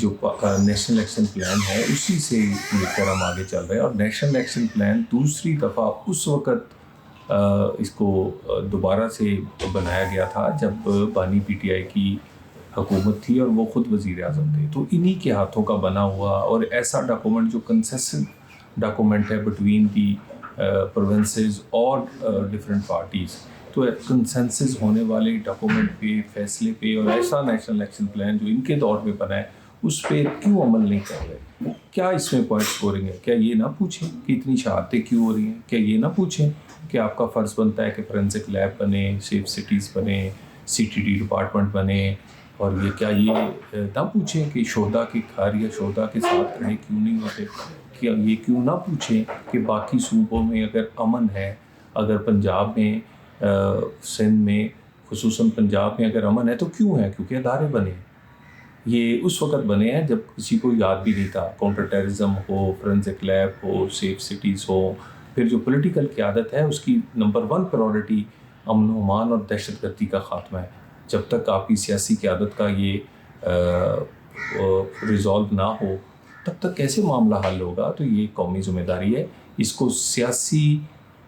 جو national action plan ہے اسی سے لے کر ہم آگے چل رہے ہیں. اور نیشنل ایکشن پلان دوسری دفعہ اس وقت اس کو دوبارہ سے بنایا گیا تھا جب بانی پی ٹی آئی کی حکومت تھی اور وہ خود وزیر اعظم تھے. تو انہی کے ہاتھوں کا بنا ہوا اور ایسا ڈاکومنٹ جو کنسسٹنٹ ڈاکومنٹ ہے بٹوین دی پروونسز اور ڈفرینٹ پارٹیز. تو کنسنسس ہونے والے ڈاکومنٹ پہ فیصلے پہ اور ایسا نیشنل ایکشن پلان جو ان کے دور میں بنا ہے اس پہ کیوں عمل نہیں کر رہے؟ کیا اس میں پوائنٹ اسکورنگ ہے؟ کیا یہ نہ پوچھیں کہ اتنی شہادتیں کیوں ہو رہی ہیں؟ کیا یہ نہ پوچھیں کہ آپ کا فرض بنتا ہے کہ فورینسک لیب بنے، سیف سٹیز بنے، CTD ڈپارٹمنٹ بنے؟ اور کیا یہ نہ پوچھیں کہ شہدا کی گھر یا شہدا کے ساتھ کھڑے کیوں نہیں ہوتے؟ کیا یہ کیوں نہ پوچھیں کہ باقی صوبوں میں اگر امن ہے، اگر پنجاب میں سندھ میں خصوصاً پنجاب میں اگر امن ہے تو کیوں ہے؟ کیونکہ ادارے بنے ہیں. یہ اس وقت بنے ہیں جب کسی کو یاد بھی نہیں تھا. کاؤنٹر ٹیررزم ہو، فورینسک لیب ہو، سیف سٹیز ہو. پھر جو پولیٹیکل قیادت ہے اس کی نمبر 1 پرائورٹی امن و امان اور دہشت گردی کا خاتمہ ہے. جب تک آپ کی سیاسی قیادت کا یہ ریزالو نہ ہو تب تک کیسے معاملہ حل ہوگا؟ تو یہ قومی ذمہ داری ہے. اس کو سیاسی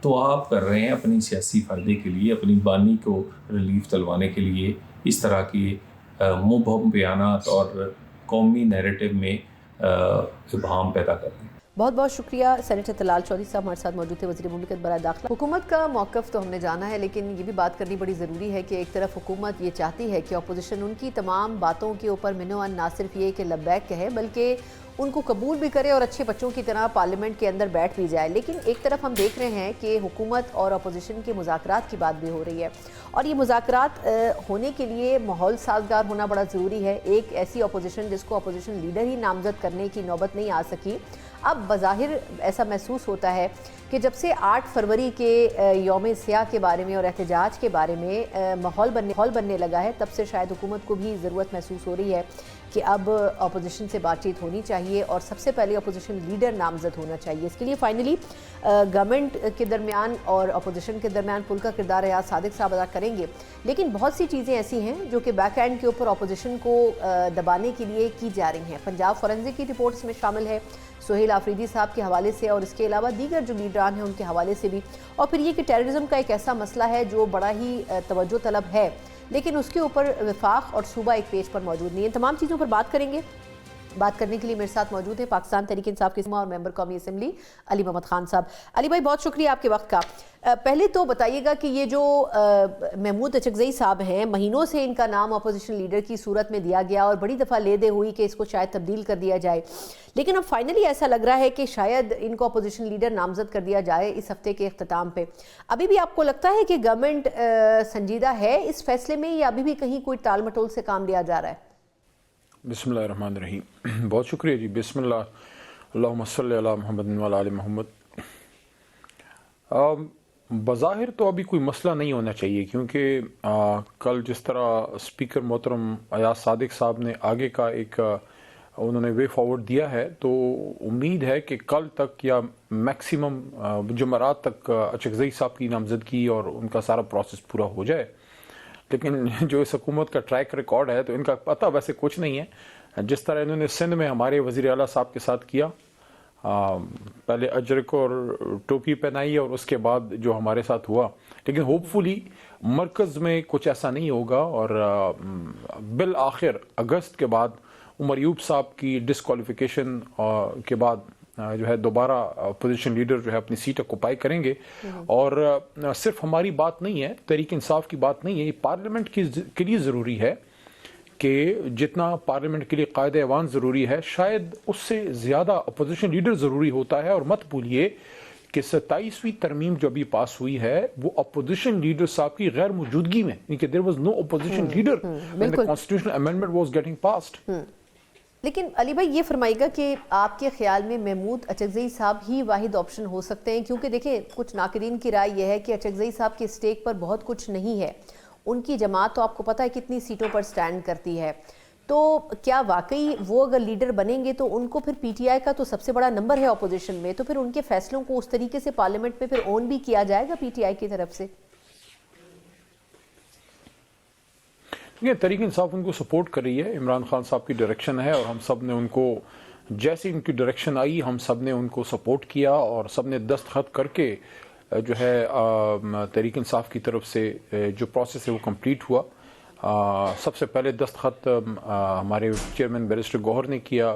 تو آپ کر رہے ہیں اپنی سیاسی فائدے کے لیے، اپنی بانی کو ریلیف دلوانے کے لیے اس طرح کی مبہم بیانات اور قومی نیریٹو میں ابہام پیدا کر رہے ہیں. بہت بہت شکریہ سینیٹر طلال چودھری صاحب ہمارے ساتھ موجود تھے، وزیر مملکت برائے داخلہ. حکومت کا موقف تو ہم نے جانا ہے، لیکن یہ بھی بات کرنی بڑی ضروری ہے کہ ایک طرف حکومت یہ چاہتی ہے کہ اپوزیشن ان کی تمام باتوں کے اوپر منوان نہ صرف یہ کہ لبیک کہے بلکہ ان کو قبول بھی کرے اور اچھے بچوں کی طرح پارلیمنٹ کے اندر بیٹھ بھی جائے. لیکن ایک طرف ہم دیکھ رہے ہیں کہ حکومت اور اپوزیشن کے مذاکرات کی بات بھی ہو رہی ہے، اور یہ مذاکرات ہونے کے لیے ماحول سازگار ہونا بڑا ضروری ہے. ایک ایسی اپوزیشن جس کو اپوزیشن لیڈر ہی نامزد کرنے کی نوبت نہیں آ سکی، اب بظاہر ایسا محسوس ہوتا ہے کہ جب سے 8 فروری کے یوم سیاہ کے بارے میں اور احتجاج کے بارے میں ماحول بننے لگا ہے، تب سے شاید حکومت کو بھی ضرورت محسوس ہو رہی ہے کہ اب اپوزیشن سے بات چیت ہونی چاہیے اور سب سے پہلے اپوزیشن لیڈر نامزد ہونا چاہیے. اس کے لیے فائنلی گورنمنٹ کے درمیان اور اپوزیشن کے درمیان پل کا کردار ریاض صادق صاحب ادا کریں گے. لیکن بہت سی چیزیں ایسی ہیں جو کہ بیک اینڈ کے اوپر اپوزیشن کو دبانے کے لیے کی جا رہی ہیں. پنجاب فورینسک کی رپورٹس میں شامل ہے سہیل آفریدی صاحب کے حوالے سے، اور اس کے علاوہ دیگر جو لیڈران ہیں ان کے حوالے سے بھی. اور پھر یہ کہ ٹیررزم کا ایک ایسا مسئلہ ہے جو بڑا ہی توجہ طلب ہے، لیکن اس کے اوپر وفاق اور صوبہ ایک پیج پر موجود نہیں ہے. تمام چیزوں پر بات کریں گے. بات کرنے کے لیے میرے ساتھ موجود ہیں پاکستان تحریک انصاف کے اور ممبر قومی اسمبلی علی محمد خان صاحب. علی بھائی بہت شکریہ آپ کے وقت کا. پہلے تو بتائیے گا کہ یہ جو محمود اچکزئی صاحب ہیں، مہینوں سے ان کا نام اپوزیشن لیڈر کی صورت میں دیا گیا اور بڑی دفعہ لے دے ہوئی کہ اس کو شاید تبدیل کر دیا جائے، لیکن اب فائنلی ایسا لگ رہا ہے کہ شاید ان کو اپوزیشن لیڈر نامزد کر دیا جائے اس ہفتے کے اختتام پہ. ابھی بھی آپ کو لگتا ہے کہ گورنمنٹ سنجیدہ ہے اس فیصلے میں، یا ابھی بھی کہیں کوئی ٹال مٹول سے کام لیا جا رہا ہے؟ بسم اللہ الرحمن الرحیم. بہت شکریہ جی. بسم اللہ، اللہم صلی علی محمد و علی محمد. بظاہر تو ابھی کوئی مسئلہ نہیں ہونا چاہیے، کیونکہ کل جس طرح اسپیکر محترم ایاز صادق صاحب نے آگے کا ایک انہوں نے وے فارورڈ دیا ہے، تو امید ہے کہ کل تک یا میکسیمم جمعرات تک اچکزئی صاحب کی نامزدگی اور ان کا سارا پروسیس پورا ہو جائے. لیکن جو اس حکومت کا ٹریک ریکارڈ ہے تو ان کا پتہ ویسے کچھ نہیں ہے. جس طرح انہوں نے سندھ میں ہمارے وزیر اعلیٰ صاحب کے ساتھ کیا، پہلے اجرک اور ٹوپی پہنائی اور اس کے بعد جو ہمارے ساتھ ہوا، لیکن ہوپ فلی مرکز میں کچھ ایسا نہیں ہوگا. اور بالآخر اگست کے بعد عمر ایوب صاحب کی ڈسکوالیفیکیشن کے بعد جو ہے دوبارہ اپوزیشن لیڈر جو ہے اپنی سیٹ اکوپائی کریں گے. اور صرف ہماری بات نہیں ہے، تحریک انصاف کی بات نہیں ہے، یہ پارلیمنٹ کے لیے ضروری ہے کہ جتنا پارلیمنٹ کے لیے قائد ایوان ضروری ہے، شاید اس سے زیادہ اپوزیشن لیڈر ضروری ہوتا ہے. اور مت بھولیے کہ 27ویں ترمیم جو ابھی پاس ہوئی ہے وہ اپوزیشن لیڈر صاحب کی غیر موجودگی میں، کیونکہ there was no opposition leader when the constitutional amendment was getting passed. لیکن علی بھائی یہ فرمائیے گا کہ آپ کے خیال میں محمود اچکزئی صاحب ہی واحد آپشن ہو سکتے ہیں؟ کیونکہ دیکھیں کچھ ناقدین کی رائے یہ ہے کہ اچکزئی صاحب کے اسٹیک پر بہت کچھ نہیں ہے. ان کی جماعت تو آپ کو پتہ ہے کتنی سیٹوں پر سٹینڈ کرتی ہے، تو کیا واقعی وہ اگر لیڈر بنیں گے تو ان کو پھر پی ٹی آئی کا تو سب سے بڑا نمبر ہے اپوزیشن میں، تو پھر ان کے فیصلوں کو اس طریقے سے پارلیمنٹ میں پھر اون بھی کیا جائے گا پی ٹی آئی کی طرف سے؟ یہ تحریک انصاف ان کو سپورٹ کر رہی ہے، عمران خان صاحب کی ڈائریکشن ہے اور ہم سب نے ان کو جیسی ان کی ڈائریکشن آئی ہم سب نے ان کو سپورٹ کیا اور سب نے دستخط کر کے جو ہے تحریک انصاف کی طرف سے جو پروسیس ہے وہ کمپلیٹ ہوا۔ سب سے پہلے دستخط ہمارے چیئرمین بیرسٹر گوہر نے کیا،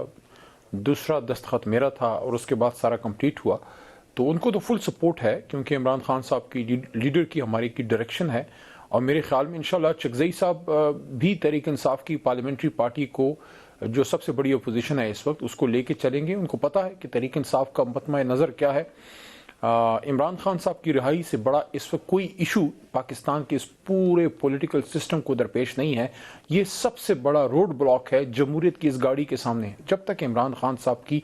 دوسرا دستخط میرا تھا اور اس کے بعد سارا کمپلیٹ ہوا۔ تو ان کو تو فل سپورٹ ہے کیونکہ عمران خان صاحب کی لیڈر کی ہماری کی ڈائریکشن ہے، اور میرے خیال میں انشاءاللہ چغزئی صاحب بھی تحریک انصاف کی پارلیمنٹری پارٹی کو جو سب سے بڑی اپوزیشن ہے اس وقت اس کو لے کے چلیں گے۔ ان کو پتہ ہے کہ تحریک انصاف کا مطمع نظر کیا ہے۔ عمران خان صاحب کی رہائی سے بڑا اس وقت کوئی ایشو پاکستان کے اس پورے پولیٹیکل سسٹم کو درپیش نہیں ہے۔ یہ سب سے بڑا روڈ بلاک ہے جمہوریت کی اس گاڑی کے سامنے۔ جب تک عمران خان صاحب کی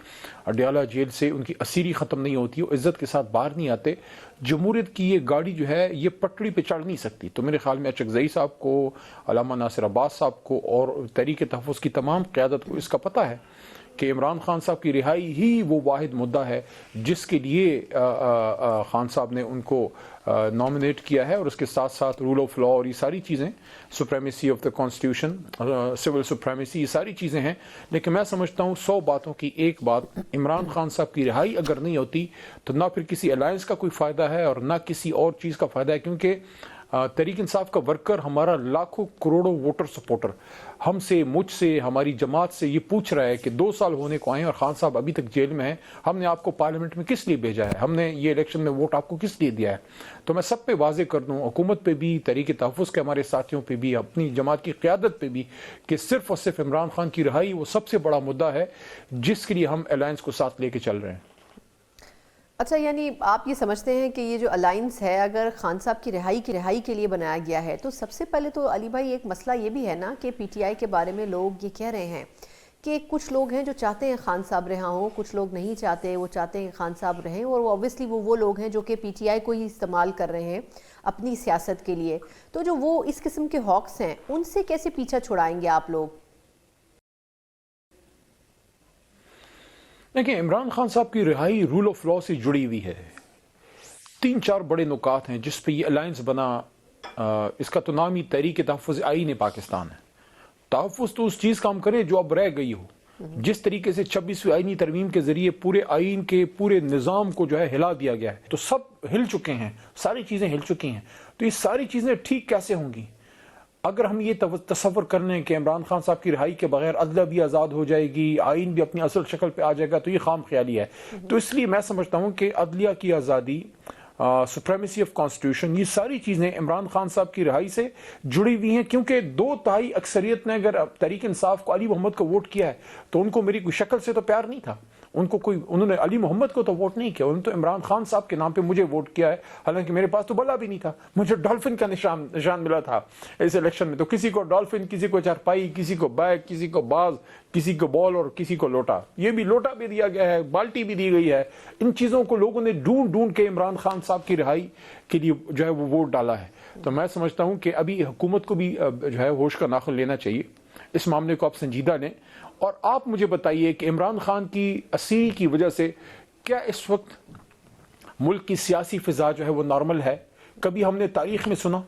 اڈیالہ جیل سے ان کی اسیری ختم نہیں ہوتی، وہ عزت کے ساتھ باہر نہیں آتے، جمہوریت کی یہ گاڑی جو ہے یہ پٹڑی پہ چڑھ نہیں سکتی۔ تو میرے خیال میں چغزئی صاحب کو، علامہ ناصر عباس صاحب کو اور تحریک تحفظ کی تمام قیادت کو اس کا پتہ ہے کہ عمران خان صاحب کی رہائی ہی وہ واحد مدعا ہے جس کے لیے خان صاحب نے ان کو نامنیٹ کیا ہے، اور اس کے ساتھ ساتھ رول آف لا اور یہ ساری چیزیں، supremacy of the constitution, civil supremacy, یہ ساری چیزیں ہیں۔ لیکن میں سمجھتا ہوں 100 باتوں کی ایک بات، عمران خان صاحب کی رہائی اگر نہیں ہوتی تو نہ پھر کسی الائنس کا کوئی فائدہ ہے اور نہ کسی اور چیز کا فائدہ ہے، کیونکہ تحریک انصاف کا ورکر، ہمارا لاکھوں کروڑوں ووٹر سپورٹر ہم سے، مجھ سے، ہماری جماعت سے یہ پوچھ رہا ہے کہ 2 سال ہونے کو آئے اور خان صاحب ابھی تک جیل میں ہیں، ہم نے آپ کو پارلیمنٹ میں کس لیے بھیجا ہے، ہم نے یہ الیکشن میں ووٹ آپ کو کس لیے دیا ہے۔ تو میں سب پہ واضح کر دوں، حکومت پہ بھی، تحریک تحفظ کے ہمارے ساتھیوں پہ بھی، اپنی جماعت کی قیادت پہ بھی، کہ صرف اور صرف عمران خان کی رہائی وہ سب سے بڑا مدعا ہے جس کے لیے ہم الائنس کو ساتھ لے کے چل رہے ہیں۔ اچھا، یعنی آپ یہ سمجھتے ہیں کہ یہ جو الائنس ہے اگر خان صاحب کی رہائی کے لیے بنایا گیا ہے تو سب سے پہلے تو علی بھائی ایک مسئلہ یہ بھی ہے نا کہ پی ٹی آئی کے بارے میں لوگ یہ کہہ رہے ہیں کہ کچھ لوگ ہیں جو چاہتے ہیں خان صاحب رہا ہوں، کچھ لوگ نہیں چاہتے، وہ چاہتے ہیں خان صاحب رہیں، اور اوبویسلی وہ لوگ ہیں جو کہ پی ٹی آئی کو ہی استعمال کر رہے ہیں اپنی سیاست کے لیے۔ تو جو وہ اس قسم کے ہاکس ہیں ان سے کیسے پیچھا چھڑائیں گے آپ لوگ؟ دیکھیں، عمران خان صاحب کی رہائی رول آف لا سے جڑی ہوئی ہے۔ 3-4 بڑے نکات ہیں جس پہ یہ الائنس بنا، اس کا تو نام ہی تحریک تحفظ آئین پاکستان ہے۔ تحفظ تو اس چیز کا ہم کریں جو اب رہ گئی ہو۔ جس طریقے سے 26ویں آئینی ترمیم کے ذریعے پورے آئین کے پورے نظام کو جو ہے ہلا دیا گیا ہے، تو سب ہل چکے ہیں، ساری چیزیں ہل چکی ہیں، تو یہ ساری چیزیں ٹھیک کیسے ہوں گی؟ اگر ہم یہ تصور کر لیں کہ عمران خان صاحب کی رہائی کے بغیر عدلیہ بھی آزاد ہو جائے گی، آئین بھی اپنی اصل شکل پہ آ جائے گا، تو یہ خام خیالی ہے۔ تو اس لیے میں سمجھتا ہوں کہ عدلیہ کی آزادی، سپریمیسی آف کانسٹیٹیوشن، یہ ساری چیزیں عمران خان صاحب کی رہائی سے جڑی ہوئی ہیں، کیونکہ 2/3 اکثریت نے اگر تحریک انصاف کو، علی محمد کو ووٹ کیا ہے تو ان کو میری کوئی شکل سے تو پیار نہیں تھا، انہوں نے علی محمد کو تو ووٹ نہیں کیا، انہوں نے تو عمران خان صاحب کے نام پہ مجھے ووٹ کیا ہے، حالانکہ میرے پاس تو بلا بھی نہیں تھا، مجھے ڈالفن کا نشان ملا تھا اس الیکشن میں۔ تو کسی کو ڈالفن، کسی کو چارپائی، کسی کو بیگ، کسی کو باز، کسی کو بال اور کسی کو لوٹا، یہ بھی لوٹا بھی دیا گیا ہے، بالٹی بھی دی گئی ہے۔ ان چیزوں کو لوگوں نے ڈھونڈ کے عمران خان صاحب کی رہائی کے لیے جو ہے وہ ووٹ ڈالا ہے۔ تو میں سمجھتا ہوں کہ ابھی حکومت کو بھی جو ہے ہوش کا ناخن لینا چاہیے، اس معاملے کو آپ سنجیدہ لیں، اور آپ مجھے بتائیے کہ عمران خان کی اسیری کی وجہ سے کیا اس وقت ملک کی سیاسی فضا جو ہے وہ نارمل ہے؟ کبھی ہم نے تاریخ میں سنا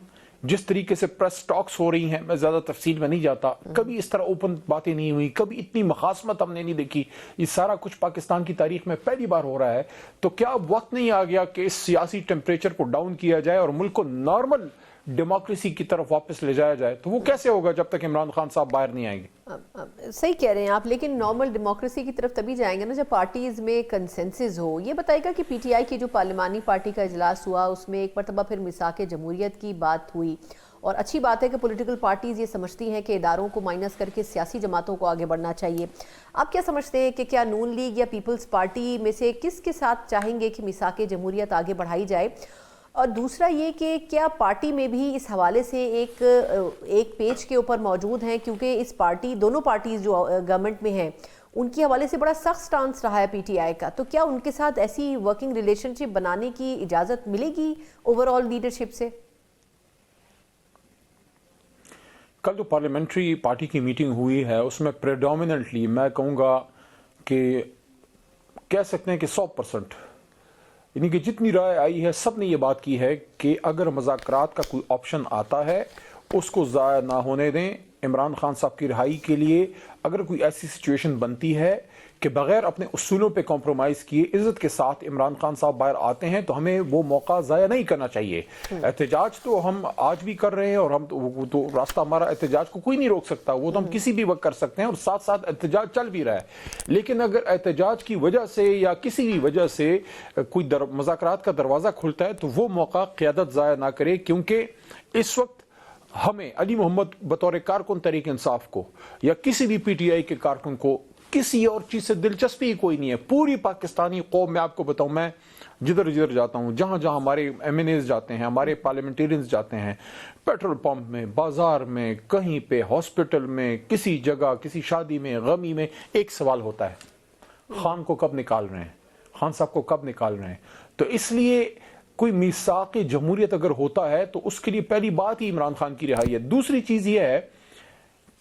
جس طریقے سے پریس ٹاکس ہو رہی ہیں، میں زیادہ تفصیل میں نہیں جاتا، کبھی اس طرح اوپن باتیں نہیں ہوئی، کبھی اتنی مخاصمت ہم نے نہیں دیکھی، یہ سارا کچھ پاکستان کی تاریخ میں پہلی بار ہو رہا ہے۔ تو کیا اب وقت نہیں آ گیا کہ اس سیاسی ٹیمپریچر کو ڈاؤن کیا جائے اور ملک کو نارمل ڈیموکریسی کی طرف واپس لے جایا جائے؟ تو وہ کیسے ہوگا جب تک عمران خان صاحب باہر نہیں آئیں گے؟ صحیح کہہ رہے ہیں آپ، لیکن نارمل ڈیموکریسی کی طرف تبھی جائیں گے نا جب پارٹیز میں کنسنسس ہو۔ یہ بتائے گا کہ پی ٹی آئی کی جو پارلیمانی پارٹی کا اجلاس ہوا اس میں ایک مرتبہ پھر میثاق جمہوریت کی بات ہوئی، اور اچھی بات ہے کہ پولیٹیکل پارٹیز یہ سمجھتی ہیں کہ اداروں کو مائنس کر کے سیاسی جماعتوں کو آگے بڑھنا چاہیے۔ آپ کیا سمجھتے ہیں کہ کیا نون لیگ یا پیپلز پارٹی میں سے کس کے ساتھ چاہیں گے کہ میثاق جمہوریت آگے بڑھائی جائے؟ اور دوسرا یہ کہ کیا پارٹی میں بھی اس حوالے سے ایک پیج کے اوپر موجود ہیں، کیونکہ اس پارٹی، دونوں پارٹیز جو گورنمنٹ میں ہیں ان کے حوالے سے بڑا سخت سٹانس رہا ہے پی ٹی آئی کا، تو کیا ان کے ساتھ ایسی ورکنگ ریلیشن شپ بنانے کی اجازت ملے گی اوور آل لیڈرشپ سے؟ کل جو پارلیمنٹری پارٹی کی میٹنگ ہوئی ہے اس میں پریڈومیننٹلی میں کہوں گا کہ کہہ سکتے ہیں کہ 100%، یعنی کہ جتنی رائے آئی ہے سب نے یہ بات کی ہے کہ اگر مذاکرات کا کوئی آپشن آتا ہے اس کو ضائع نہ ہونے دیں. عمران خان صاحب کی رہائی کے لیے اگر کوئی ایسی سچویشن بنتی ہے کہ بغیر اپنے اصولوں پہ کمپرومائز کیے عزت کے ساتھ عمران خان صاحب باہر آتے ہیں تو ہمیں وہ موقع ضائع نہیں کرنا چاہیے. احتجاج تو ہم آج بھی کر رہے ہیں اور ہم تو راستہ ہمارا احتجاج کو کوئی نہیں روک سکتا, وہ تو ہم کسی بھی وقت کر سکتے ہیں اور ساتھ ساتھ احتجاج چل بھی رہا ہے. لیکن اگر احتجاج کی وجہ سے یا کسی بھی وجہ سے کوئی مذاکرات کا دروازہ کھلتا ہے تو وہ موقع قیادت ضائع نہ کرے, کیونکہ اس وقت ہمیں علی محمد بطور کارکن تحریک انصاف کو یا کسی بھی پی ٹی آئی کے کارکن کو کسی اور چیز سے دلچسپی کوئی نہیں ہے. پوری پاکستانی قوم, میں آپ کو بتاؤں, میں جدھر جاتا ہوں, جہاں جہاں ہمارے ایم این ایز جاتے ہیں, ہمارے پارلیمنٹیرینز جاتے ہیں, پیٹرول پمپ میں, بازار میں, کہیں پہ, ہاسپٹل میں, کسی جگہ, کسی شادی میں, غمی میں, ایک سوال ہوتا ہے, خان کو کب نکال رہے ہیں, خان صاحب کو کب نکال رہے ہیں. تو اس لیے کوئی میثاق جمہوریت اگر ہوتا ہے تو اس کے لیے پہلی بات ہی عمران خان کی رہائی ہے. دوسری چیز یہ ہے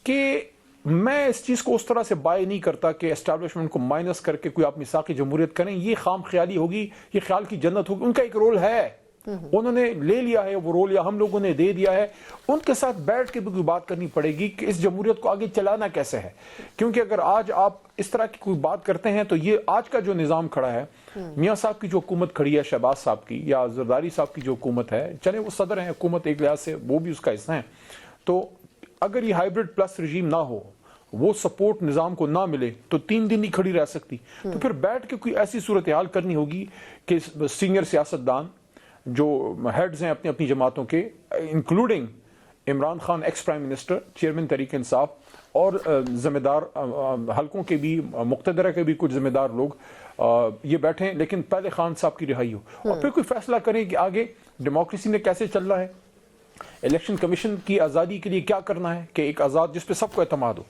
کہ میں اس چیز کو اس طرح سے بائی نہیں کرتا کہ اسٹیبلشمنٹ کو مائنس کر کے کوئی آپ میثاق جمہوریت کریں, یہ خام خیالی ہوگی, یہ خیال کی جنت ہوگی. ان کا ایک رول ہے, انہوں نے لے لیا ہے وہ رول, یا ہم لوگوں نے دے دیا ہے. ان کے ساتھ بیٹھ کے بھی کوئی بات کرنی پڑے گی کہ اس جمہوریت کو آگے چلانا کیسے ہے, کیونکہ اگر آج آپ اس طرح کی کوئی بات کرتے ہیں تو یہ آج کا جو نظام کھڑا ہے, میاں صاحب کی جو حکومت کھڑی ہے, شہباز صاحب کی یا زرداری صاحب کی جو حکومت ہے, چلے وہ صدر ہیں حکومت ایک لحاظ سے, وہ بھی اس کا حصہ ہیں, تو اگر یہ ہائیبرڈ پلس رجیم نہ ہو, وہ سپورٹ نظام کو نہ ملے تو 3 دن نہیں کھڑی رہ سکتی. تو پھر بیٹھ کے کوئی ایسی صورتحال کرنی ہوگی کہ سینئر سیاستدان جو ہیڈز ہیں اپنی اپنی جماعتوں کے, including Imran Khan ex prime minister, chairman Tehreek Insaf, اور ذمہ دار حلقوں کے بھی, مقتدرہ کے بھی کچھ ذمہ دار لوگ یہ بیٹھیں, لیکن پہلے خان صاحب کی رہائی ہو, اور پھر کوئی فیصلہ کریں کہ آگے ڈیموکریسی میں کیسے چل رہا ہے, الیکشن کمیشن کی آزادی کے لیے کیا کرنا ہے کہ ایک آزاد جس پہ سب کو اعتماد ہو,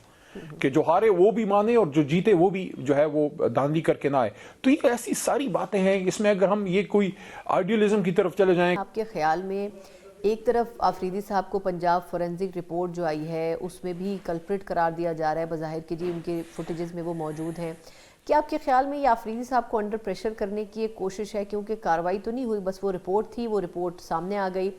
کہ جو ہارے وہ بھی مانے اور جو جیتے وہ بھی جو ہے وہ دھاندلی کر کے نہ آئے. تو یہ ایسی ساری باتیں ہیں, اس میں اگر ہم یہ کوئی آئیڈیالزم کی طرف چلے جائیں. آپ کے خیال میں ایک طرف آفریدی صاحب کو پنجاب فورنزک رپورٹ جو آئی ہے اس میں بھی کلپریٹ قرار دیا جا رہا ہے بظاہر کہ جی ان کے فوٹیجز میں وہ موجود ہیں, کیا آپ کے خیال میں یہ آفریدی صاحب کو انڈر پریشر کرنے کی ایک کوشش ہے, کیونکہ کارروائی تو نہیں ہوئی, بس وہ رپورٹ تھی, وہ رپورٹ سامنے آ گئی.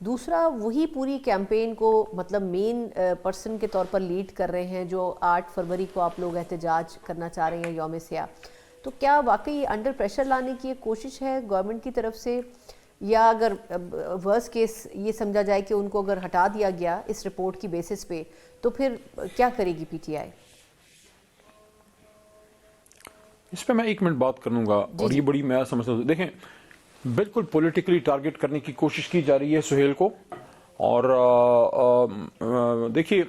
دوسرا وہی پوری کیمپین کو مطلب مین پرسن کے طور پر لیڈ کر رہے ہیں جو 8 فروری کو آپ لوگ احتجاج کرنا چاہ رہے ہیں, یوم سیاہ. تو کیا واقعی انڈر پریشر لانے کی ایک کوشش ہے گورنمنٹ کی طرف سے, یا اگر ورس کیس یہ سمجھا جائے کہ ان کو اگر ہٹا دیا گیا اس رپورٹ کی بیسس پہ تو پھر کیا کرے گی پی ٹی آئی؟ اس پہ میں 1 منٹ بات کروں گا, اور یہ بڑی میں سمجھتا ہوں, دیکھیں بالکل پولیٹیکلی ٹارگٹ کرنے کی کوشش کی جا رہی ہے سہیل کو. اور دیکھیے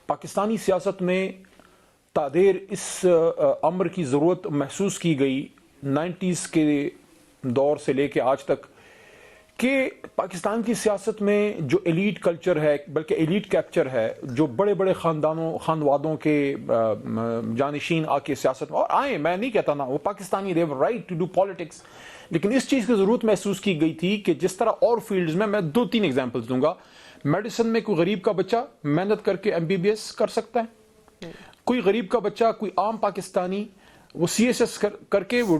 پاکستانی سیاست میں تعدیر اس امر کی ضرورت محسوس کی گئی 90s کے دور سے لے کے آج تک, کہ پاکستان کی سیاست میں جو ایلیٹ کلچر ہے, بلکہ ایلیٹ کیپچر ہے, جو بڑے بڑے خاندوادوں کے جانشین آ کے سیاست میں اور آئیں, میں نہیں کہتا نا وہ Pakistani they have right to do politics, لیکن اس چیز کی ضرورت محسوس کی گئی تھی کہ جس طرح اور فیلڈز میں 2-3 ایگزامپلز دوں گا. میڈیسن میں کوئی غریب کا بچہ محنت کر کے MBBS کر سکتا ہے, کوئی غریب کا بچہ, کوئی عام پاکستانی وہ CSS کر کے وہ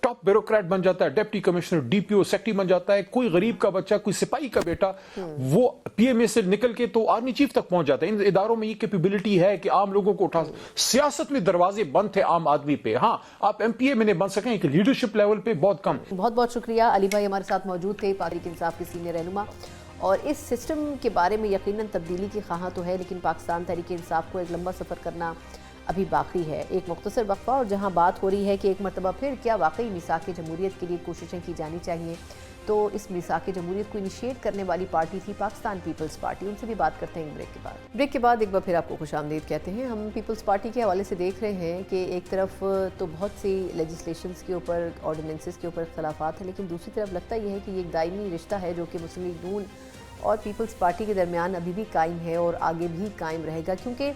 ٹاپ بیوروکریٹ بن جاتا ہے, ڈپٹی کمشنر, DPO, سیکٹری بن جاتا ہے. کوئی غریب کا بچہ, کوئی سپاہی کا بیٹا وہ PMA سے نکل کے تو آرمی چیف تک پہنچ جاتا ہے. ان اداروں میں یہ کیپیبلٹی ہے کہ عام لوگوں کو اٹھا. سیاست میں دروازے بند تھے عام آدمی پہ, ہاں آپ MPA میں نہیں بن سکیں, ایک لیڈرشپ لیول پہ بہت کم. بہت بہت شکریہ. علی بھائی ہمارے ساتھ موجود تھے, تحریک انصاف کے سینئر رہنما, اور اس سسٹم کے بارے میں یقیناً تبدیلی کی خواہاں تو ہے, لیکن پاکستان تحریک انصاف کو ایک لمبا سفر کرنا ابھی باقی ہے. ایک مختصر وقفہ, اور جہاں بات ہو رہی ہے کہ ایک مرتبہ پھر کیا واقعی میثاق جمہوریت کے لیے کوششیں کی جانی چاہیے, تو اس میثاق جمہوریت کو انیشیٹ کرنے والی پارٹی تھی پاکستان پیپلز پارٹی. ان سے بھی بات کرتے ہیں بریک کے بعد. ایک بار پھر آپ کو خوش آمدید کہتے ہیں. ہم پیپلز پارٹی کے حوالے سے دیکھ رہے ہیں کہ ایک طرف تو بہت سی لیجسلیشنز کے اوپر, آرڈیننسز کے اوپر اختلافات ہیں, لیکن دوسری طرف لگتا یہ ہے کہ یہ ایک دائمی رشتہ ہے جو کہ مسلم لیگ نون اور پیپلز پارٹی کے درمیان ابھی بھی قائم ہے اور آگے بھی قائم رہے گا, کیونکہ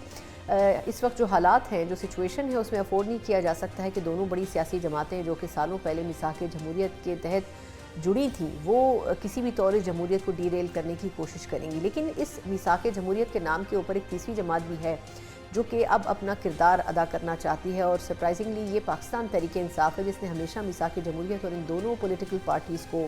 اس وقت جو حالات ہیں, جو سچویشن ہے, اس میں افورڈ نہیں کیا جا سکتا ہے کہ دونوں بڑی سیاسی جماعتیں جو کہ سالوں پہلے میثاق جمہوریت کے تحت جڑی تھیں وہ کسی بھی طور جمہوریت کو ڈی ریل کرنے کی کوشش کریں گی. لیکن اس میثاق جمہوریت کے نام کے اوپر ایک تیسری جماعت بھی ہے جو کہ اب اپنا کردار ادا کرنا چاہتی ہے, اور سرپرائزنگلی یہ پاکستان تحریک انصاف ہے جس نے ہمیشہ میثاق جمہوریت اور ان دونوں پولیٹیکل پارٹیز کو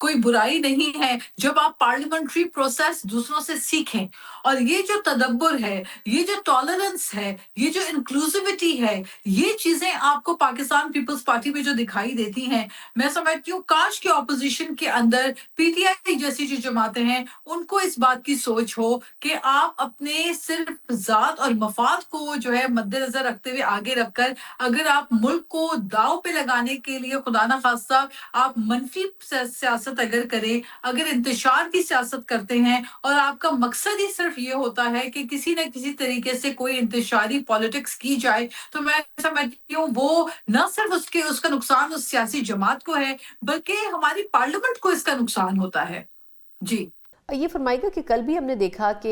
کوئی برائی نہیں ہے جب آپ پارلیمنٹری پروسیس دوسروں سے سیکھیں. اور یہ جو تدبر ہے، یہ جو ٹالرنس ہے، یہ جو انکلوسیوٹی ہے، یہ چیزیں آپ کو پاکستان پیپلز پارٹی میں جو دکھائی دیتی ہیں، میں سمجھتی ہوں کاش کے اپوزیشن کے اندر پی ٹی آئی جیسی جو جماعتیں ہیں ان کو اس بات کی سوچ ہو کہ آپ اپنے صرف ذات اور مفاد کو جو ہے مد نظر رکھتے ہوئے آگے رکھ کر اگر آپ ملک کو داؤ پہ لگانے کے لیے خدا نخواستہ آپ منفی سیاست اگر کریں، اگر انتشار کی سیاست کرتے ہیں اور آپ کا مقصد ہی صرف یہ ہوتا ہے کہ کسی نہ کسی طریقے سے کوئی انتشاری پالیٹکس کی جائے، تو میں سمجھتی ہوں وہ نہ صرف اس کا نقصان اس سیاسی جماعت کو ہے بلکہ ہماری پارلیمنٹ کو اس کا نقصان ہوتا ہے. جی یہ فرمائے گا کہ کل بھی ہم نے دیکھا کہ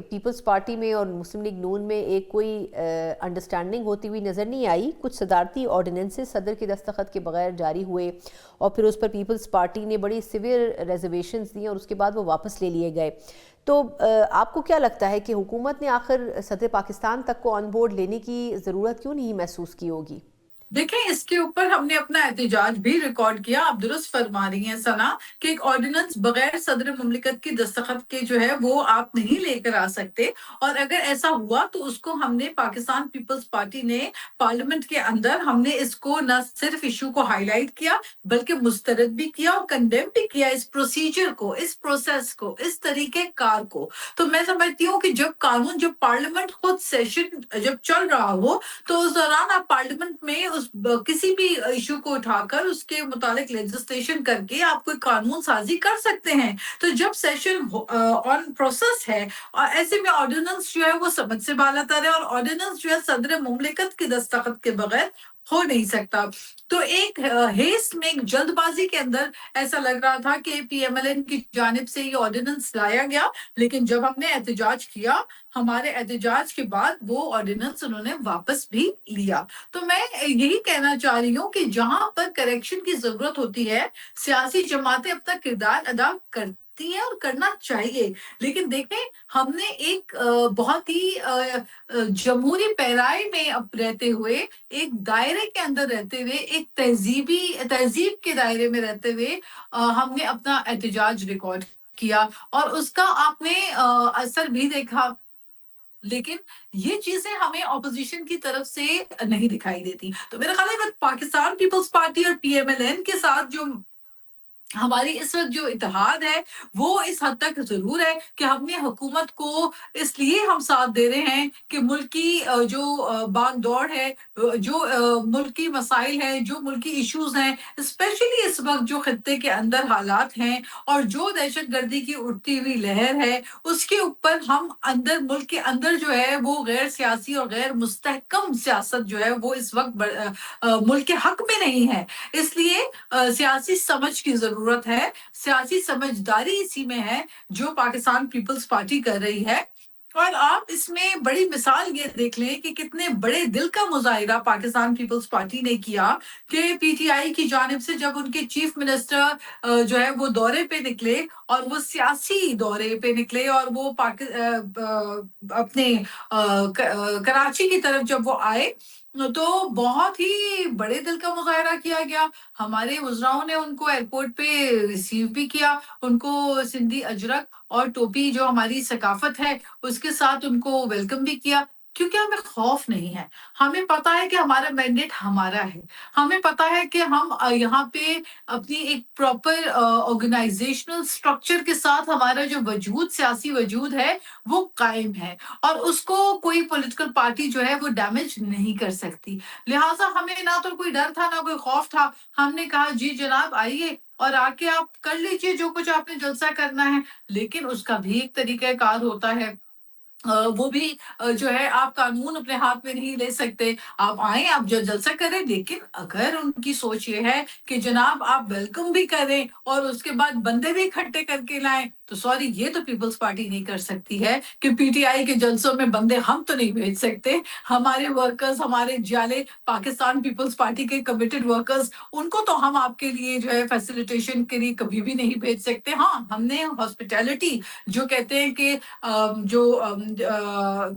پیپلز پارٹی میں اور مسلم لیگ نون میں ایک کوئی انڈرسٹینڈنگ ہوتی ہوئی نظر نہیں آئی. کچھ صدارتی آرڈیننسز صدر کے دستخط کے بغیر جاری ہوئے اور پھر اس پر پیپلز پارٹی نے بڑی سیویئر ریزرویشنز دیں اور اس کے بعد وہ واپس لے لیے گئے. تو آپ کو کیا لگتا ہے کہ حکومت نے آخر صدر پاکستان تک کو آن بورڈ لینے کی ضرورت کیوں نہیں محسوس کی ہوگی؟ دیکھیں، اس کے اوپر ہم نے اپنا احتجاج بھی ریکارڈ کیا. آپ درست فرما رہی ہیں ثنا کہ ایک آرڈیننس بغیر صدر مملکت کی دستخط کے جو ہے وہ آپ نہیں لے کر آ سکتے، اور اگر ایسا ہوا تو اس کو ہم نے پاکستان پیپلز پارٹی نے پارلیمنٹ کے اندر ہم نے اس کو نہ صرف ایشو کو ہائی لائٹ کیا بلکہ مسترد بھی کیا اور کنڈیم بھی کیا اس پروسیجر کو، اس پروسیس کو، اس طریقے کار کو. تو میں سمجھتی ہوں کہ جب پارلیمنٹ خود سیشن جب چل رہا ہو تو اس دوران آپ پارلیمنٹ میں کسی بھی ایشو کو اٹھا کر اس کے متعلق لیجسلیشن کر کے آپ کوئی قانون سازی کر سکتے ہیں. تو جب سیشن آن پروسیس ہے اور ایسے میں آرڈیننس جو ہے وہ سمجھ سے بالا تر ہے، اور آرڈیننس جو ہے صدر مملکت کے دستخط کے بغیر ہو نہیں سکتا. تو ایک ہیسٹ میں، ایک جلد بازی کے اندر ایسا لگ رہا تھا کہ پی ایم ایل این کی جانب سے یہ آرڈیننس لایا گیا، لیکن جب ہم نے احتجاج کیا، ہمارے احتجاج کے بعد وہ آرڈیننس انہوں نے واپس بھی لیا. تو میں یہی کہنا چاہ رہی ہوں کہ جہاں پر کریکشن کی ضرورت ہوتی ہے سیاسی جماعتیں اپنا کردار ادا کرتی ہیں اور کرنا چاہیے. لیکن دیکھیں، ہم نے ایک بہت ہی جمہوری پیرائی میں اب رہتے ہوئے، ایک دائرے کے اندر رہتے ہوئے، ایک تہذیب کے دائرے میں رہتے ہوئے ہم نے اپنا احتجاج ریکارڈ کیا اور اس کا آپ نے اثر بھی دیکھا. لیکن یہ چیزیں ہمیں اپوزیشن کی طرف سے نہیں دکھائی دیتی. تو میرا خیال ہے کہ پاکستان پیپلز پارٹی اور پی ایم ایل این کے ساتھ جو ہماری اس وقت جو اتحاد ہے وہ اس حد تک ضرور ہے کہ ہم نے حکومت کو اس لیے ہم ساتھ دے رہے ہیں کہ ملکی جو باغ دوڑ ہے، جو ملکی مسائل ہیں، جو ملکی ایشوز ہیں، اسپیشلی اس وقت جو خطے کے اندر حالات ہیں اور جو دہشت گردی کی اٹھتی ہوئی لہر ہے، اس کے اوپر ہم ملک کے اندر جو ہے وہ غیر سیاسی اور غیر مستحکم سیاست جو ہے وہ اس وقت ملک کے حق میں نہیں ہے. اس لیے سیاسی سمجھ کی ضرورت ہے، سیاسی سمجھداری اسی میں ہے جو پاکستان پیپلز پارٹی کر رہی ہے. اور آپ اس میں بڑی مثال یہ دیکھ لیں کہ کتنے بڑے دل کا مظاہرہ پاکستان پیپلز پارٹی نے کیا کہ پی ٹی آئی کی جانب سے جب ان کے چیف منسٹر جو ہے وہ دورے پہ نکلے اور وہ سیاسی دورے پہ نکلے اور وہ اپنے کراچی کی طرف جب وہ آئے تو بہت ہی بڑے دل کا مظاہرہ کیا گیا. ہمارے وزراؤں نے ان کو ایئرپورٹ پہ ریسیو بھی کیا، ان کو سندھی اجرک اور ٹوپی جو ہماری ثقافت ہے اس کے ساتھ ان کو ویلکم بھی کیا، کیونکہ ہمیں خوف نہیں ہے. ہمیں پتا ہے کہ ہمارا مینڈیٹ ہمارا ہے، ہمیں پتا ہے کہ ہم یہاں پہ اپنی ایک پراپر آرگنائزیشنل سٹرکچر کے ساتھ ہمارا جو وجود، سیاسی وجود ہے وہ قائم ہے اور اس کو کوئی پولیٹیکل پارٹی جو ہے وہ ڈیمیج نہیں کر سکتی. لہٰذا ہمیں نہ تو کوئی ڈر تھا نہ کوئی خوف تھا. ہم نے کہا جی جناب آئیے اور آ کے آپ کر لیجئے جو کچھ آپ نے جلسہ کرنا ہے، لیکن اس کا بھی ایک طریقہ کار ہوتا ہے. وہ بھی جو ہے آپ قانون اپنے ہاتھ میں نہیں لے سکتے. آپ آئیں، آپ جو جلسہ کریں، لیکن اگر ان کی سوچ یہ ہے کہ جناب آپ ویلکم بھی کریں اور اس کے بعد بندے بھی اکٹھے کر کے لائیں تو سوری یہ تو پیپلز پارٹی نہیں کر سکتی ہے کہ پی ٹی آئی کے جلسوں میں بندے ہم تو نہیں بھیج سکتے. ہمارے ورکرز، ہمارے جالے پاکستان پیپلز پارٹی کے کمیٹڈ ورکرز، ان کو تو ہم آپ کے لیے جو ہے فیسیلیٹیشن کے لیے کبھی بھی نہیں بھیج سکتے. ہاں، ہم نے ہاسپٹیلٹی جو کہتے ہیں کہ جو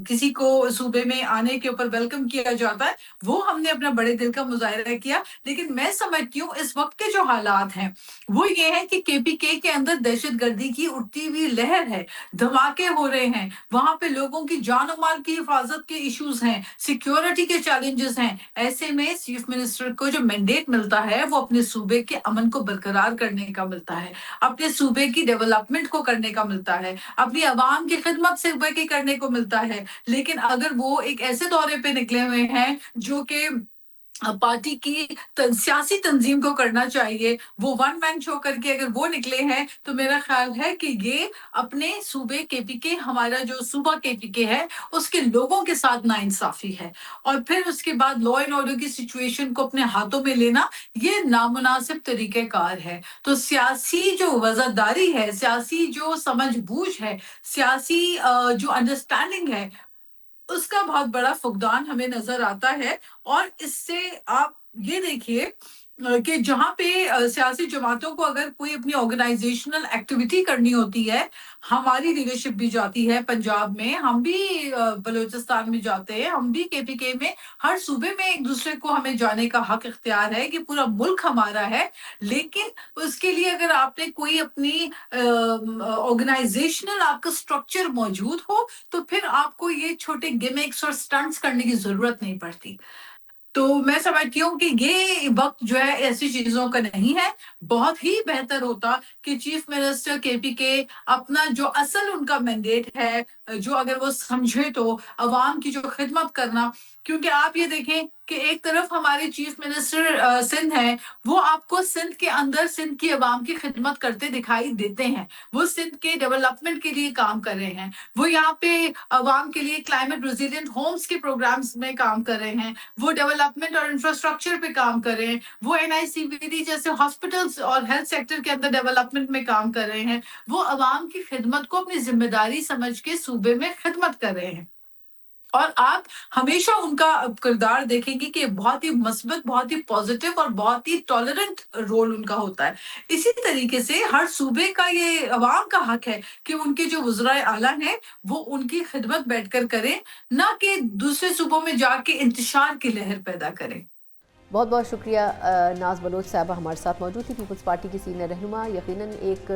کسی کو صوبے میں آنے کے اوپر ویلکم کیا جاتا ہے، وہ ہم نے اپنا بڑے دل کا مظاہرہ کیا. لیکن میں سمجھتی ہوں اس وقت کے جو حالات ہیں وہ یہ ہے کہ KPK کے اندر دہشت گردی کی اٹھتی ہوئی لہر ہے، دھماکے ہو رہے ہیں، وہاں پہ لوگوں کی جان و مال کی حفاظت کے ایشوز ہیں، سیکیورٹی کے چیلنجز ہیں. ایسے میں چیف منسٹر کو جو مینڈیٹ ملتا ہے وہ اپنے صوبے کے امن کو برقرار کرنے کا ملتا ہے، اپنے صوبے کی ڈیولپمنٹ کو کرنے کا ملتا ہے، اپنی عوام کی خدمت صوبے کی کرنے کو ملتا ہے. لیکن اگر وہ ایک ایسے دورے پہ نکلے ہوئے ہیں جو کہ پارٹی کی سیاسی تنظیم کو کرنا چاہیے، وہ ون مین شو کر کے اگر وہ نکلے ہیں تو میرا خیال ہے کہ یہ اپنے صوبے KPK، ہمارا جو صوبہ KPK ہے، اس کے لوگوں کے ساتھ ناانصافی ہے. اور پھر اس کے بعد لا اینڈ آرڈر کی سچویشن کو اپنے ہاتھوں میں لینا یہ نامناسب طریقہ کار ہے. تو سیاسی جو وزاداری ہے، سیاسی جو سمجھ بوجھ ہے، سیاسی جو انڈرسٹینڈنگ ہے، اس کا بہت بڑا فقدان ہمیں نظر آتا ہے. اور اس سے آپ یہ دیکھیے کہ جہاں پہ سیاسی جماعتوں کو اگر کوئی اپنی آرگنائزیشنل ایکٹیویٹی کرنی ہوتی ہے، ہماری لیڈرشپ بھی جاتی ہے پنجاب میں، ہم بھی بلوچستان میں جاتے ہیں، ہم بھی KPK میں، ہر صوبے میں ایک دوسرے کو ہمیں جانے کا حق اختیار ہے کہ پورا ملک ہمارا ہے. لیکن اس کے لیے اگر آپ نے کوئی اپنی آرگنائزیشنل آپ کا اسٹرکچر موجود ہو تو پھر آپ کو یہ چھوٹے گیمکس اور سٹنٹس کرنے کی ضرورت نہیں پڑتی. تو میں سمجھتی ہوں کہ یہ وقت جو ہے ایسی چیزوں کا نہیں ہے. بہت ہی بہتر ہوتا کہ چیف منسٹر KPK اپنا جو اصل ان کا مینڈیٹ ہے، جو اگر وہ سمجھے تو عوام کی جو خدمت کرنا. کیونکہ آپ یہ دیکھیں کہ ایک طرف ہمارے چیف منسٹر سندھ ہیں، وہ آپ کو سندھ کے اندر سندھ کی عوام کی خدمت کرتے دکھائی دیتے ہیں، وہ سندھ کے ڈیولپمنٹ کے لیے کام کر رہے ہیں، وہ یہاں پہ عوام کے لیے کلائمیٹ ریزیلینٹ ہومز کے پروگرامز میں کام کر رہے ہیں، وہ ڈیولپمنٹ اور انفراسٹرکچر پہ کام کر رہے ہیں، وہ NICVD جیسے ہاسپٹلز اور ہیلتھ سیکٹر کے اندر ڈیولپمنٹ میں کام کر رہے ہیں، وہ عوام کی خدمت کو اپنی ذمہ داری سمجھ کے صوبے میں خدمت کر رہے ہیں. اور آپ ہمیشہ ان کا کردار دیکھیں گے کہ بہت ہی مثبت، بہت ہی پازیٹیو اور بہت ہی ٹالرنٹ رول ان کا ہوتا ہے. اسی طریقے سے ہر صوبے کا یہ عوام کا حق ہے کہ ان کے جو وزراء اعلیٰ ہیں وہ ان کی خدمت بیٹھ کر کریں، نہ کہ دوسرے صوبوں میں جا کے انتشار کی لہر پیدا کریں. بہت بہت شکریہ ناز بلوچ صاحبہ ہمارے ساتھ موجود تھی، پیپلز پارٹی کی سینئر رہنما. یقیناً ایک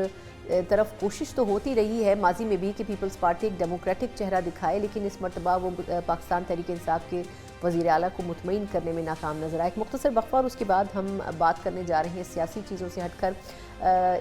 طرف کوشش تو ہوتی رہی ہے ماضی میں بھی کہ پیپلز پارٹی ایک ڈیموکریٹک چہرہ دکھائے، لیکن اس مرتبہ وہ پاکستان تحریک انصاف کے وزیر اعلیٰ کو مطمئن کرنے میں ناکام نظر آئے. ایک مختصر وقفہ اور اس کے بعد ہم بات کرنے جا رہے ہیں سیاسی چیزوں سے ہٹ کر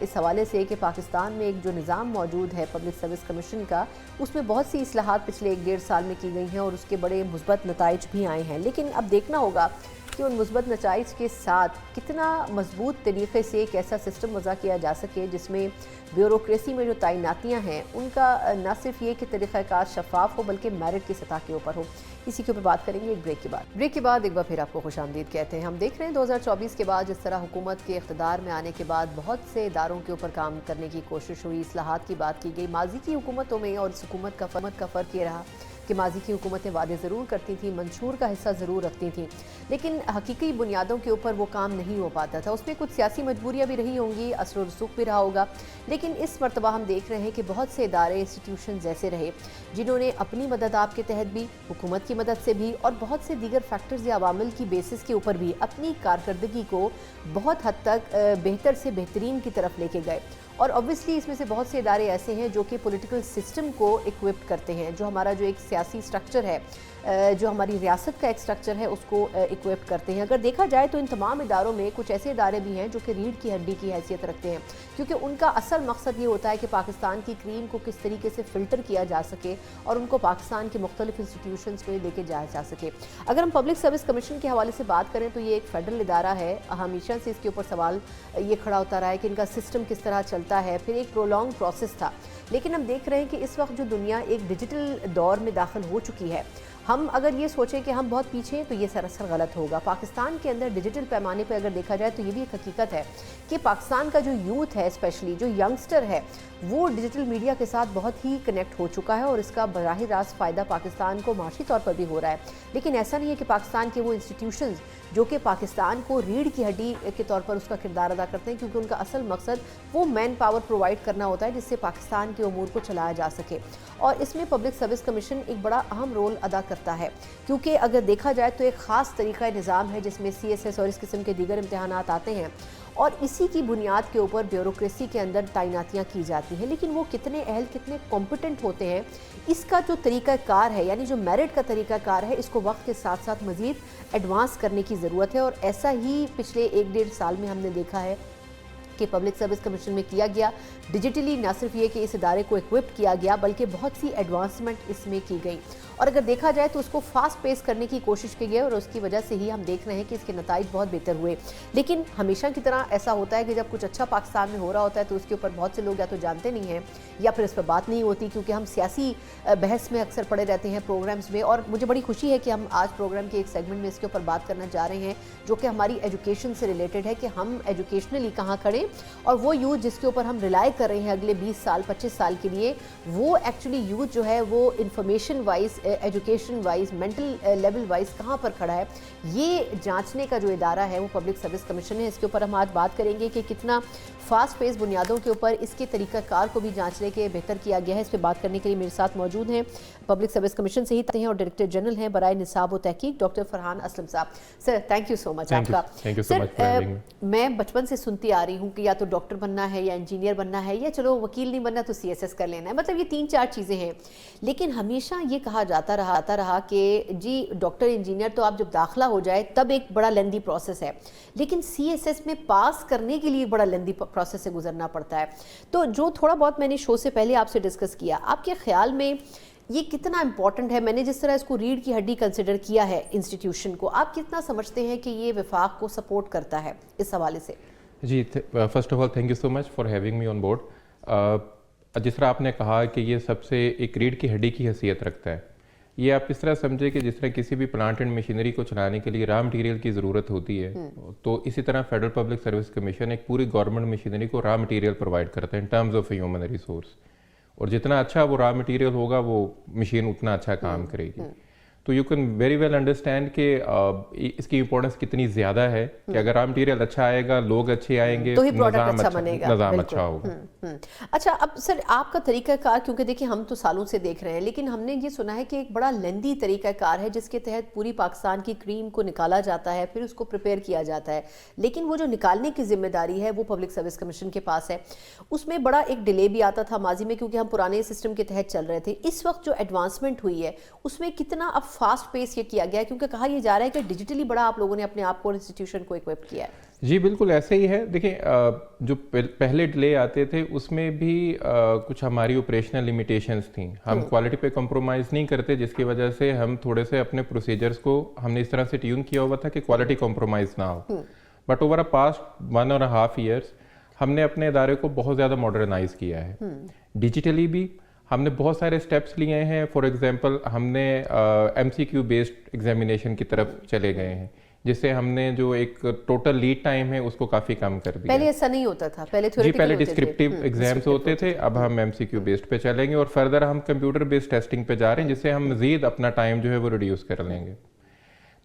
اس حوالے سے کہ پاکستان میں ایک جو نظام موجود ہے پبلک سروس کمیشن کا، اس میں بہت سی اصلاحات پچھلے 1.5 سال میں کی گئی ہیں اور اس کے بڑے مثبت نتائج بھی آئے ہیں. لیکن اب دیکھنا ہوگا کہ ان مثبت نتائج کے ساتھ کتنا مضبوط طریقے سے ایک ایسا سسٹم وضع کیا جا سکے جس میں بیوروکریسی میں جو تعیناتیاں ہیں ان کا نہ صرف یہ کہ طریقہ کار شفاف ہو بلکہ میرٹ کی سطح کے اوپر ہو. اسی کے اوپر بات کریں گے ایک بریک کے بعد. ایک بار پھر آپ کو خوش آمدید کہتے ہیں. ہم دیکھ رہے ہیں 2024 کے بعد جس طرح حکومت کے اقتدار میں آنے کے بعد بہت سے اداروں کے اوپر کام کرنے کی کوشش ہوئی، اصلاحات کی بات کی گئی. ماضی کی حکومتوں میں اور اس حکومت کا فرق یہ رہا کہ ماضی کی حکومتیں وعدے ضرور کرتی تھیں، منشور کا حصہ ضرور رکھتی تھیں، لیکن حقیقی بنیادوں کے اوپر وہ کام نہیں ہو پاتا تھا. اس میں کچھ سیاسی مجبوریاں بھی رہی ہوں گی، اثر و رسوخ بھی رہا ہوگا. لیکن اس مرتبہ ہم دیکھ رہے ہیں کہ بہت سے ادارے، انسٹیٹیوشنز ایسے رہے جنہوں نے اپنی مدد آپ کے تحت بھی، حکومت کی مدد سے بھی اور بہت سے دیگر فیکٹرز یا عوامل کی بیسس کے اوپر بھی اپنی کارکردگی کو بہت حد تک بہتر سے بہترین کی طرف لے کے گئے. اور obviously اس میں سے بہت سے ادارے ایسے ہیں جو کہ پولیٹیکل سسٹم کو اکوپڈ کرتے ہیں، جو ہمارا جو ایک سیاسی سٹرکچر ہے، جو ہماری ریاست کا ایک سٹرکچر ہے، اس کو اکوپ کرتے ہیں. اگر دیکھا جائے تو ان تمام اداروں میں کچھ ایسے ادارے بھی ہیں جو کہ ریڑھ کی ہڈی کی حیثیت رکھتے ہیں، کیونکہ ان کا اصل مقصد یہ ہوتا ہے کہ پاکستان کی کریم کو کس طریقے سے فلٹر کیا جا سکے اور ان کو پاکستان کے مختلف انسٹیٹیوشنز میں لے کے جایا جا سکے. اگر ہم پبلک سروس کمیشن کے حوالے سے بات کریں تو یہ ایک فیڈرل ادارہ ہے. ہمیشہ سے اس کے اوپر سوال یہ کھڑا ہوتا رہا ہے کہ ان کا سسٹم کس طرح چلتا ہے، پھر ایک پرولونگ پروسیس تھا. لیکن ہم دیکھ رہے ہیں کہ اس وقت جو دنیا ایک ڈیجیٹل دور میں داخل ہو چکی ہے ہم اگر یہ سوچیں کہ ہم بہت پیچھے ہیں تو یہ سراسر غلط ہوگا. پاکستان کے اندر ڈیجیٹل پیمانے پہ اگر دیکھا جائے تو یہ بھی ایک حقیقت ہے کہ پاکستان کا جو یوتھ ہے، اسپیشلی جو ینگسٹر ہے، وہ ڈیجیٹل میڈیا کے ساتھ بہت ہی کنیکٹ ہو چکا ہے اور اس کا براہ راست فائدہ پاکستان کو معاشی طور پر بھی ہو رہا ہے. لیکن ایسا نہیں ہے کہ پاکستان کے وہ انسٹیٹیوشنز جو کہ پاکستان کو ریڑھ کی ہڈی کے طور پر اس کا کردار ادا کرتے ہیں، کیونکہ ان کا اصل مقصد وہ مین پاور پرووائڈ کرنا ہوتا ہے جس سے پاکستان کے امور کو چلایا جا سکے. اور اس میں پبلک سروس کمیشن ایک بڑا اہم رول ادا کرتا ہے، کیونکہ اگر دیکھا جائے تو ایک خاص طریقہ نظام ہے جس میں CSS اور اس قسم کے دیگر امتحانات آتے ہیں اور اسی کی بنیاد کے اوپر بیوروکریسی کے اندر تعیناتیاں کی جاتی ہیں. لیکن وہ کتنے اہل، کتنے کمپیٹنٹ ہوتے ہیں، اس کا جو طریقہ کار ہے، یعنی جو میرٹ کا طریقہ کار ہے، اس کو وقت کے ساتھ ساتھ مزید ایڈوانس کرنے کی ضرورت ہے. اور ایسا ہی پچھلے 1-1.5 سال میں ہم نے دیکھا ہے کہ پبلک سروس کمیشن میں کیا گیا. ڈیجیٹلی نہ صرف یہ کہ اس ادارے کو ایکوپڈ کیا گیا بلکہ بہت سی ایڈوانسمنٹ اس میں کی گئی، اور اگر دیکھا جائے تو اس کو فاسٹ پیس کرنے کی کوشش کی گئی اور اس کی وجہ سے ہی ہم دیکھ رہے ہیں کہ اس کے نتائج بہت بہتر ہوئے. لیکن ہمیشہ کی طرح ایسا ہوتا ہے کہ جب کچھ اچھا پاکستان میں ہو رہا ہوتا ہے تو اس کے اوپر بہت سے لوگ یا تو جانتے نہیں ہیں یا پھر اس پہ بات نہیں ہوتی، کیونکہ ہم سیاسی بحث میں اکثر پڑے رہتے ہیں پروگرامز میں. اور مجھے بڑی خوشی ہے کہ ہم آج پروگرام کے ایک سیگمنٹ میں اس کے اوپر بات کرنا جا رہے ہیں جو کہ ہماری ایجوکیشن سے ریلیٹڈ ہے، کہ ہم ایجوکیشنلی کہاں کھڑے، اور وہ یوتھ جس کے اوپر ہم ریلائی کر رہے ہیں اگلے 20 سال 25 سال کے لیے، وہ ایکچولی یوتھ جو ہے وہ information wise, education wise, mental level wise کہاں پر کھڑا ہے. یہ جانچنے کا جو ادارہ ہے وہ پبلک سروس کمیشن ہے. اس کے اوپر ہم آج بات کریں گے کہ کتنا فاسٹ پیس بنیادوں کے اوپر اس کے طریقہ کار کو بھی جانچنے کے بہتر کیا گیا ہے. اس پہ بات کرنے کے لیے میرے ساتھ موجود ہیں پبلک سروس کمیشن سے ہی ہیں اور ڈائریکٹر جنرل ہیں برائے نصاب و تحقیق ڈاکٹر فرحان اسلم صاحب. سر تھینک یو سو مچ آپ کا. سر میں بچپن سے سنتی آ رہی ہوں کہ یا تو ڈاکٹر بننا ہے یا انجینئر بننا ہے یا چلو وکیل نہیں بننا تو CSS کر لینا ہے، مطلب یہ 3-4 چیزیں ہیں. لیکن ہمیشہ یہ کہا جاتا رہا کہ جی ڈاکٹر انجینئر تو آپ جب داخلہ ہو جائے تب ایک بڑا لیندی پروسیس ہے، لیکن CSS میں پاس کرنے کے لیے بڑا لیندی پروسیس سے گزرنا پڑتا ہے. تو جو تھوڑا بہت میں نے شو سے پہلے آپ سے ڈسکس کیا، آپ کے خیال میں یہ کتنا امپورٹنٹ ہے؟ میں نے جس طرح اس کو ریڑھ کی ہڈی کنسیڈر کیا ہے انسٹیٹیوشن کو، آپ کتنا سمجھتے ہیں کہ یہ وفاق کو سپورٹ کرتا ہے اس حوالے سے؟ جی first of all thank you so much for having me on board. جس طرح آپ نے کہا کہ یہ سب سے ایک ریڑھ کی ہڈی کی حیثیت رکھتا ہے. یہ آپ اس طرح سمجھے کہ جس طرح کسی بھی پلانٹ اینڈ مشینری کو چلانے کے لیے را مٹیریل کی ضرورت ہوتی ہے، تو اسی طرح فیڈرل پبلک سروس کمیشن ایک پوری گورنمنٹ مشینری کو را مٹیریل پرووائڈ کرتا ہے in terms of human resource. اور جتنا اچھا وہ را مٹیریل ہوگا وہ مشین اتنا اچھا کام کرے گی. تو you can very well understand کہ اس کی امپورٹنس کتنی زیادہ ہے کہ اگر را مٹیریل اچھا آئے گا، لوگ اچھے آئیں گے، نظام اچھا ہوگا. اچھا اب سر آپ کا طریقہ کار، کیونکہ دیکھیں ہم تو سالوں سے دیکھ رہے ہیں، لیکن ہم نے یہ سنا ہے کہ ایک بڑا لیندی طریقہ کار ہے جس کے تحت پوری پاکستان کی کریم کو نکالا جاتا ہے، پھر اس کو پریپیئر کیا جاتا ہے، لیکن وہ جو نکالنے کی ذمہ داری ہے وہ پبلک سروس کمیشن کے پاس ہے. اس میں بڑا ایک ڈیلے بھی آتا تھا ماضی میں کیونکہ ہم پرانے سسٹم کے تحت چل رہے تھے. اس وقت جو ایڈوانسمنٹ ہوئی ہے اس میں کتنا اب فاسٹ پیس یہ کیا گیا ہے، کیونکہ کہا یہ جا رہا ہے کہ ڈیجیٹلی بڑا آپ لوگوں نے اپنے آپ کو انسٹیٹیوشن کو ایکوپ کیا ہے؟ جی بالکل ایسے ہی ہے. دیکھیں جو پہلے ڈیلے آتے تھے اس میں بھی کچھ ہماری آپریشنل لمیٹیشنز تھیں. ہم کوالٹی پہ کمپرومائز نہیں کرتے، جس کی وجہ سے ہم تھوڑے سے اپنے پروسیجرز کو ہم نے اس طرح سے ٹیون کیا ہوا تھا کہ کوالٹی کمپرومائز نہ ہو. But over a past 1.5 years ہم نے اپنے ادارے کو بہت زیادہ ماڈرنائز کیا ہے. ڈیجیٹلی بھی ہم نے بہت سارے سٹیپس لیے ہیں. فار ایگزامپل ہم نے MCQ بیسڈ ایگزامینیشن کی طرف چلے گئے ہیں، جس سے ہم نے جو ایک ٹوٹل لیڈ ٹائم ہے اس کو کافی کم کر دیا. پہلے ایسا نہیں ہوتا تھا، پہلے ڈسکرپٹیو ایگزامس ہوتے تھے، اب ہم MCQ بیسڈ پہ چلیں گے اور فردر ہم کمپیوٹر بیسڈ ٹیسٹنگ پہ جا رہے ہیں، جس سے ہم مزید اپنا ٹائم جو ہے وہ ریڈیوس کر لیں گے.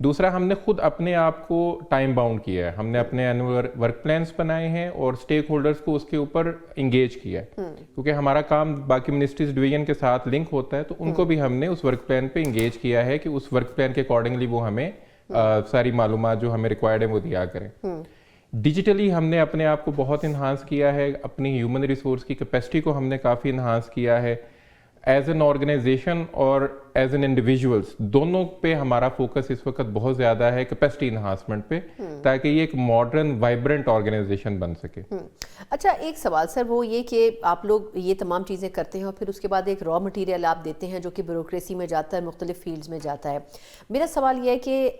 دوسرا ہم نے خود اپنے آپ کو ٹائم باؤنڈ کیا ہے. ہم نے اپنے اینول ورک پلانس بنائے ہیں اور اسٹیک ہولڈرز کو اس کے اوپر انگیج کیا ہے، کیونکہ ہمارا کام باقی منسٹریز ڈویژن کے ساتھ لنک ہوتا ہے، تو ان کو بھی ہم نے اس ورک پلان پہ انگیج کیا ہے کہ اس ورک پلان کے اکارڈنگلی وہ ہمیں ساری معلومات جو ہمیں ریکوائرڈ ہیں وہ دیا کریں. ڈیجیٹلی ہم نے اپنے آپ کو بہت انہانس کیا ہے، اپنی ہیومن ریسورس کی کیپیسٹی کو ہم نے کافی انہانس کیا ہے. ایز این آرگنائزیشن اور ایز این انڈیویژولس دونوں پہ ہمارا فوکس اس وقت بہت زیادہ ہے کیپیسٹی انہانسمنٹ پہ، تاکہ یہ ایک ماڈرن وائبرنٹ آرگنائزیشن بن سکے. اچھا ایک سوال سر وہ یہ کہ آپ لوگ یہ تمام چیزیں کرتے ہیں اور پھر اس کے بعد ایک را مٹیریل آپ دیتے ہیں جو کہ بیوروکریسی میں جاتا ہے، مختلف فیلڈز میں جاتا ہے. میرا سوال یہ ہے کہ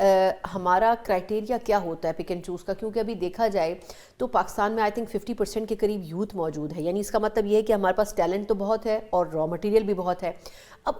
ہمارا کرائٹیریا کیا ہوتا ہے پک اینڈ چوز کا؟ کیونکہ ابھی دیکھا جائے تو پاکستان میں آئی تھنک 50% کے قریب یوتھ موجود ہے، یعنی اس کا مطلب یہ ہے کہ ہمارے پاس ٹیلنٹ تو بہت ہے اور را مٹیریل بھی بہت ہے. اب